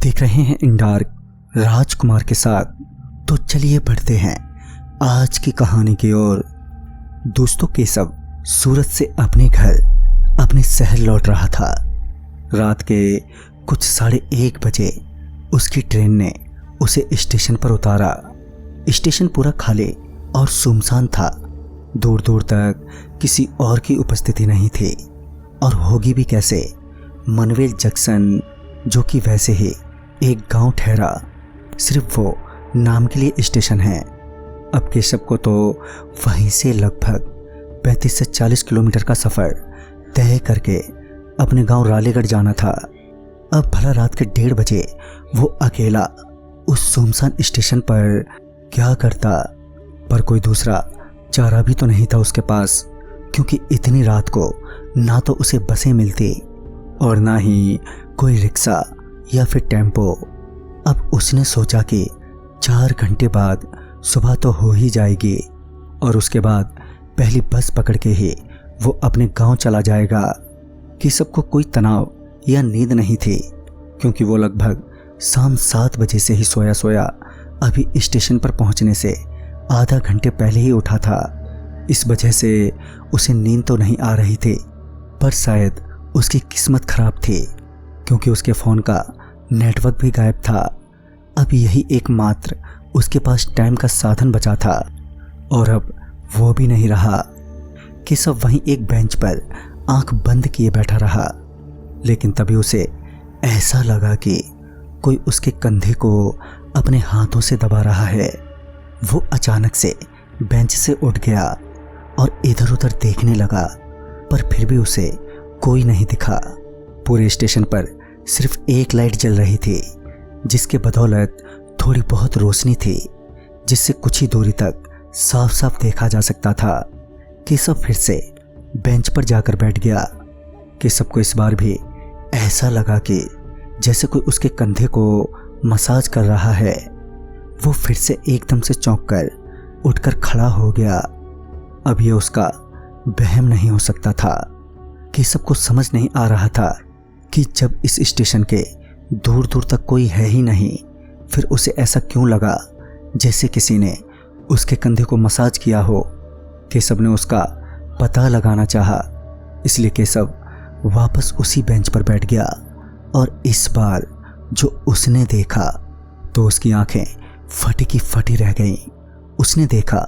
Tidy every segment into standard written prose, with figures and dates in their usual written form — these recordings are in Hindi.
देख रहे हैं इन डार्क राजकुमार के साथ। तो चलिए बढ़ते हैं आज की कहानी की ओर। दोस्तों, केशव सूरत से अपने घर अपने शहर लौट रहा था। रात के कुछ 1:30 बजे उसकी ट्रेन ने उसे स्टेशन पर उतारा। स्टेशन पूरा खाली और सुनसान था। दूर दूर तक किसी और की उपस्थिति नहीं थी, और होगी भी कैसे। मनवेल जंक्शन, जो कि वैसे ही एक गांव ठहरा, सिर्फ वो नाम के लिए स्टेशन है। अब केशव को तो वहीं से लगभग 35 से 40 किलोमीटर का सफ़र तय करके अपने गांव रालेगढ़ जाना था। अब भला रात के 1:30 बजे वो अकेला उस सुनसान स्टेशन पर क्या करता। पर कोई दूसरा चारा भी तो नहीं था उसके पास, क्योंकि इतनी रात को ना तो उसे बसें मिलती और ना ही कोई रिक्शा या फिर टेम्पो। अब उसने सोचा कि 4 घंटे बाद सुबह तो हो ही जाएगी, और उसके बाद पहली बस पकड़ के ही वो अपने गांव चला जाएगा। कि सबको कोई तनाव या नींद नहीं थी, क्योंकि वो लगभग शाम 7 बजे से ही सोया सोया अभी स्टेशन पर पहुंचने से आधा घंटे पहले ही उठा था। इस वजह से उसे नींद तो नहीं आ रही थी, पर शायद उसकी किस्मत खराब थी, क्योंकि उसके फ़ोन का नेटवर्क भी गायब था। अब यही एकमात्र उसके पास टाइम का साधन बचा था, और अब वो भी नहीं रहा। कि सब वहीं एक बेंच पर आंख बंद किए बैठा रहा। लेकिन तभी उसे ऐसा लगा कि कोई उसके कंधे को अपने हाथों से दबा रहा है। वो अचानक से बेंच से उठ गया और इधर उधर देखने लगा, पर फिर भी उसे कोई नहीं दिखा। पूरे स्टेशन पर सिर्फ एक लाइट जल रही थी, जिसके बदौलत थोड़ी बहुत रोशनी थी, जिससे कुछ ही दूरी तक साफ साफ देखा जा सकता था। केशव फिर से बेंच पर जाकर बैठ गया। केशव को इस बार भी ऐसा लगा कि जैसे कोई उसके कंधे को मसाज कर रहा है। वो फिर से एकदम से चौंक कर उठकर खड़ा हो गया। अब ये उसका वहम नहीं हो सकता था। केशव को समझ नहीं आ रहा था कि जब इस स्टेशन के दूर दूर तक कोई है ही नहीं, फिर उसे ऐसा क्यों लगा जैसे किसी ने उसके कंधे को मसाज किया हो। केशव ने उसका पता लगाना चाहा, इसलिए केशव वापस उसी बेंच पर बैठ गया। और इस बार जो उसने देखा तो उसकी आंखें फटी की फटी रह गईं। उसने देखा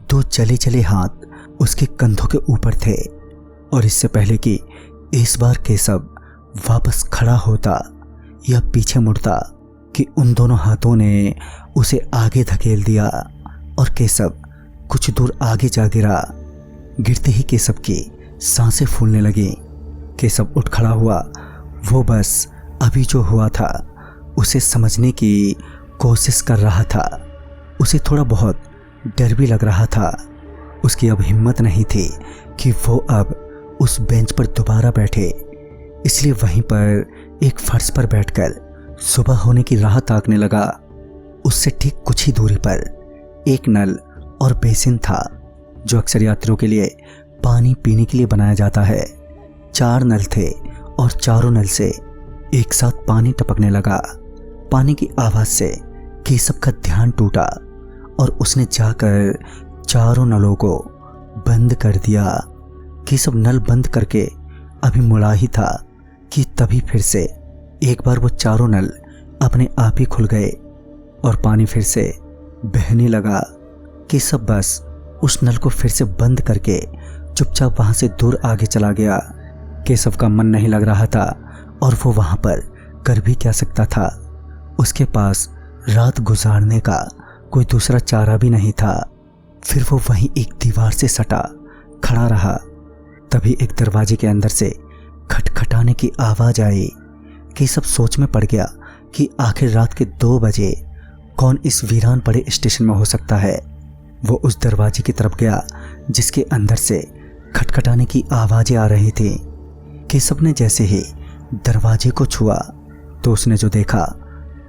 2 जले जले हाथ उसके कंधों के ऊपर थे, और इससे पहले कि इस बार केशव वापस खड़ा होता या पीछे मुड़ता, कि उन दोनों हाथों ने उसे आगे धकेल दिया, और केशव कुछ दूर आगे जा गिरा। गिरते ही केशव की सांसें फूलने लगी। केशव उठ खड़ा हुआ। वो बस अभी जो हुआ था उसे समझने की कोशिश कर रहा था। उसे थोड़ा बहुत डर भी लग रहा था। उसकी अब हिम्मत नहीं थी कि वो अब उस बेंच पर दोबारा बैठे, इसलिए वहीं पर एक फर्श पर बैठकर सुबह होने की राह ताकने लगा। उससे ठीक कुछ ही दूरी पर एक नल और बेसिन था, जो अक्सर यात्रियों के लिए पानी पीने के लिए बनाया जाता है। 4 नल थे और चारों नल से एक साथ पानी टपकने लगा। पानी की आवाज़ से केशव का ध्यान टूटा, और उसने जाकर चारों नलों को बंद कर दिया। केशव नल बंद करके अभी मुड़ा ही था कि तभी फिर से एक बार वो चारों नल अपने आप ही खुल गए, और पानी फिर से बहने लगा। केशव बस उस नल को फिर से बंद करके चुपचाप वहां से दूर आगे चला गया। केशव का मन नहीं लग रहा था, और वो वहां पर कर भी क्या सकता था। उसके पास रात गुजारने का कोई दूसरा चारा भी नहीं था। फिर वो वहीं एक दीवार से सटा खड़ा रहा। तभी एक दरवाजे के अंदर से खटखटाने की आवाज आई। केशव सोच में पड़ गया कि आखिर रात के 2 बजे कौन इस वीरान पड़े स्टेशन में हो सकता है। वो उस दरवाजे की तरफ गया जिसके अंदर से खटखटाने की आवाजें आ रही थी। केशव ने जैसे ही दरवाजे को छुआ तो उसने जो देखा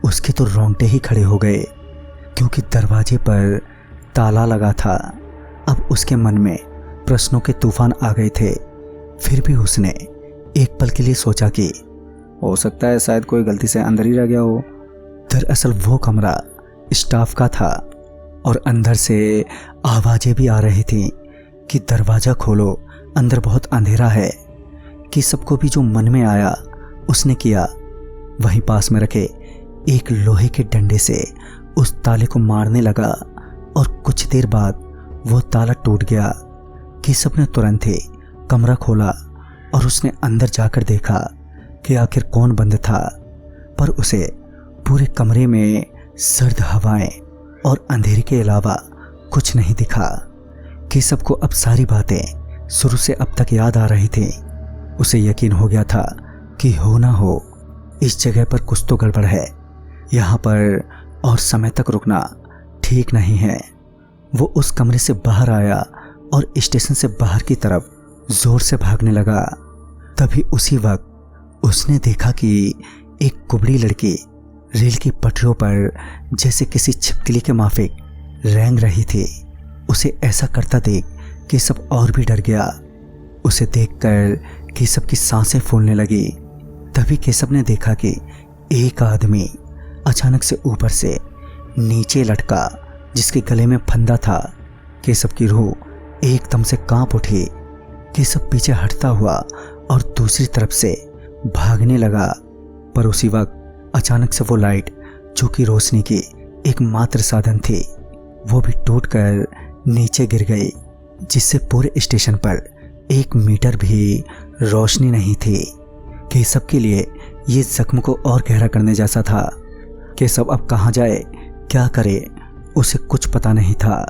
उसके तो रोंगटे ही खड़े हो गए, क्योंकि दरवाजे पर ताला लगा था। अब उसके मन में प्रश्नों के तूफान आ गए थे। फिर भी उसने एक पल के लिए सोचा कि हो सकता है शायद कोई गलती से अंदर ही रह गया हो। दरअसल वो कमरा स्टाफ का था और अंदर से आवाज़ें भी आ रही थी कि दरवाज़ा खोलो, अंदर बहुत अंधेरा है। कि सबको भी जो मन में आया उसने किया। वहीं पास में रखे एक लोहे के डंडे से उस ताले को मारने लगा और कुछ देर बाद वो ताला टूट गया। कि सबने तुरंत ही कमरा खोला और उसने अंदर जाकर देखा कि आखिर कौन बंद था, पर उसे पूरे कमरे में सर्द हवाएं और अंधेरे के अलावा कुछ नहीं दिखा। कि सबको अब सारी बातें शुरू से अब तक याद आ रही थी। उसे यकीन हो गया था कि हो ना हो इस जगह पर कुछ तो गड़बड़ है, यहाँ पर और समय तक रुकना ठीक नहीं है। वो उस कमरे से बाहर आया और स्टेशन से बाहर की तरफ जोर से भागने लगा। तभी उसी वक्त उसने देखा कि एक कुबड़ी लड़की रेल की पटरियों पर जैसे किसी छिपकली के माफिक रेंग रही थी। उसे ऐसा करता देख केशव और भी डर गया। उसे देखकर केशव की सांसें फूलने लगी। तभी केशव ने देखा कि एक आदमी अचानक से ऊपर से नीचे लटका, जिसके गले में फंदा था। केशव की रूह एकदम से कांप उठी। केशव पीछे हटता हुआ और दूसरी तरफ से भागने लगा, पर उसी वक्त अचानक से वो लाइट, जो कि रोशनी की एकमात्र साधन थी, वो भी टूटकर नीचे गिर गई, जिससे पूरे स्टेशन पर 1 मीटर भी रोशनी नहीं थी। केशव के लिए ये जख्म को और गहरा करने जैसा था। केशव अब कहाँ जाए, क्या करे, उसे कुछ पता नहीं था।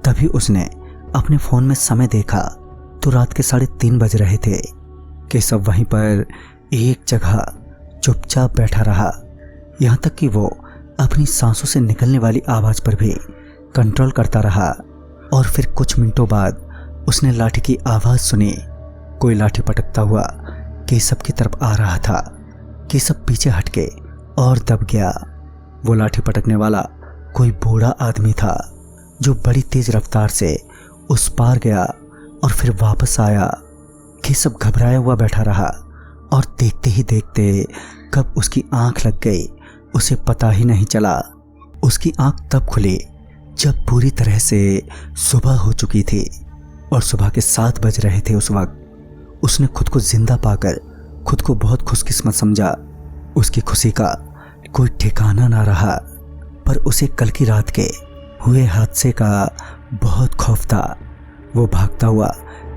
तभी उसने अपने फ़ोन में समय देखा तो रात के 3:30 बज रहे थे। केशव वहीं पर एक जगह चुपचाप बैठा रहा, यहाँ तक कि वो अपनी सांसों से निकलने वाली आवाज़ पर भी कंट्रोल करता रहा। और फिर कुछ मिनटों बाद उसने लाठी की आवाज़ सुनी। कोई लाठी पटकता हुआ केशव की तरफ आ रहा था। केशव पीछे हटके और दब गया। वो लाठी पटकने वाला कोई बूढ़ा आदमी था, जो बड़ी तेज रफ्तार से उस पार गया और फिर वापस आया। केशव घबराया हुआ बैठा रहा और देखते ही देखते कब उसकी आंख लग गई उसे पता ही नहीं चला। उसकी आंख तब खुली जब पूरी तरह से सुबह हो चुकी थी और सुबह के 7 बज रहे थे। उस वक्त उसने खुद को जिंदा पाकर खुद को बहुत खुशकिस्मत समझा। उसकी खुशी का कोई ठिकाना ना रहा, पर उसे कल की रात के हुए हादसे का बहुत खौफ था। वो भागता हुआ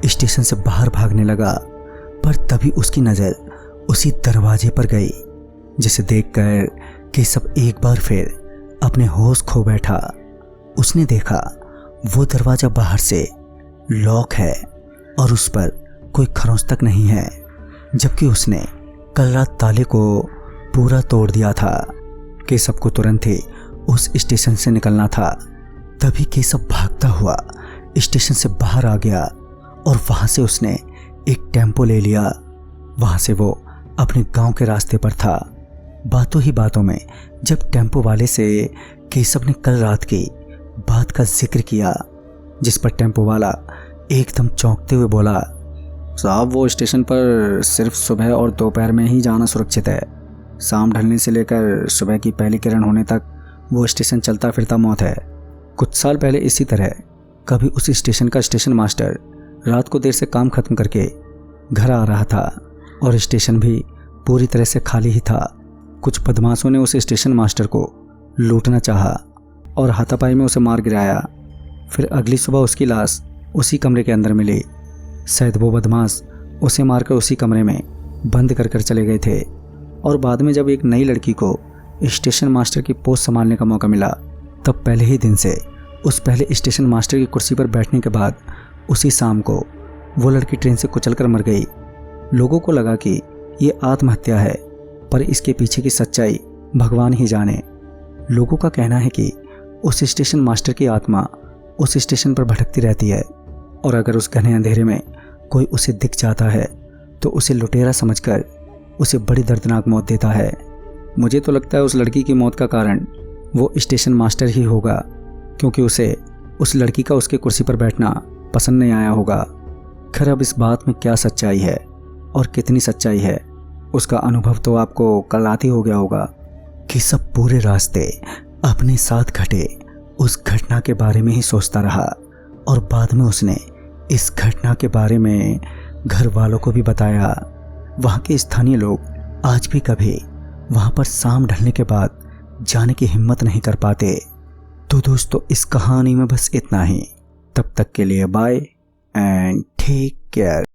स्टेशन से बाहर भागने लगा, पर तभी उसकी नज़र उसी दरवाजे पर गई, जिसे देखकर केशव एक बार फिर अपने होश खो बैठा। उसने देखा वो दरवाज़ा बाहर से लॉक है और उस पर कोई खरोंच तक नहीं है, जबकि उसने कल रात ताले को पूरा तोड़ दिया था। केशव को तुरंत ही उस स्टेशन से निकलना था। तभी केशव भागता हुआ स्टेशन से बाहर आ गया और वहाँ से उसने एक टेम्पो ले लिया। वहाँ से वो अपने गांव के रास्ते पर था। बातों ही बातों में जब टेम्पो वाले से केशव ने कल रात की बात का जिक्र किया, जिस पर टेम्पो वाला एकदम चौंकते हुए बोला, साहब वो स्टेशन पर सिर्फ सुबह और दोपहर में ही जाना सुरक्षित है। शाम ढलने से लेकर सुबह की पहली किरण होने तक वो स्टेशन चलता फिरता मौत है। कुछ साल पहले इसी तरह कभी उस स्टेशन का स्टेशन मास्टर रात को देर से काम खत्म करके घर आ रहा था और स्टेशन भी पूरी तरह से खाली ही था। कुछ बदमाशों ने उस स्टेशन मास्टर को लूटना चाहा और हाथापाई में उसे मार गिराया। फिर अगली सुबह उसकी लाश उसी कमरे के अंदर मिली। शायद वो बदमाश उसे मारकर उसी कमरे में बंद कर चले गए थे। और बाद में जब एक नई लड़की को स्टेशन मास्टर की पोस्ट संभालने का मौका मिला, तब पहले ही दिन से उस पहले स्टेशन मास्टर की कुर्सी पर बैठने के बाद उसी शाम को वो लड़की ट्रेन से कुचलकर मर गई। लोगों को लगा कि ये आत्महत्या है, पर इसके पीछे की सच्चाई भगवान ही जाने। लोगों का कहना है कि उस स्टेशन मास्टर की आत्मा उस स्टेशन पर भटकती रहती है और अगर उस घने अंधेरे में कोई उसे दिख जाता है तो उसे लुटेरा समझकर उसे बड़ी दर्दनाक मौत देता है। मुझे तो लगता है उस लड़की की मौत का कारण वो स्टेशन मास्टर ही होगा, क्योंकि उसे उस लड़की का उसके कुर्सी पर बैठना पसंद नहीं आया होगा। खैर अब इस बात में क्या सच्चाई है और कितनी सच्चाई है, उसका अनुभव तो आपको कल रात ही हो गया होगा कि सब पूरे रास्ते अपने साथ घटे उस घटना के बारे में ही सोचता रहा और बाद में उसने इस घटना के बारे में घर वालों को भी बताया। वहाँ के स्थानीय लोग आज भी कभी वहाँ पर शाम ढलने के बाद जाने की हिम्मत नहीं कर पाते। तो दोस्तों इस कहानी में बस इतना ही। तब तक के लिए बाय एंड टेक केयर।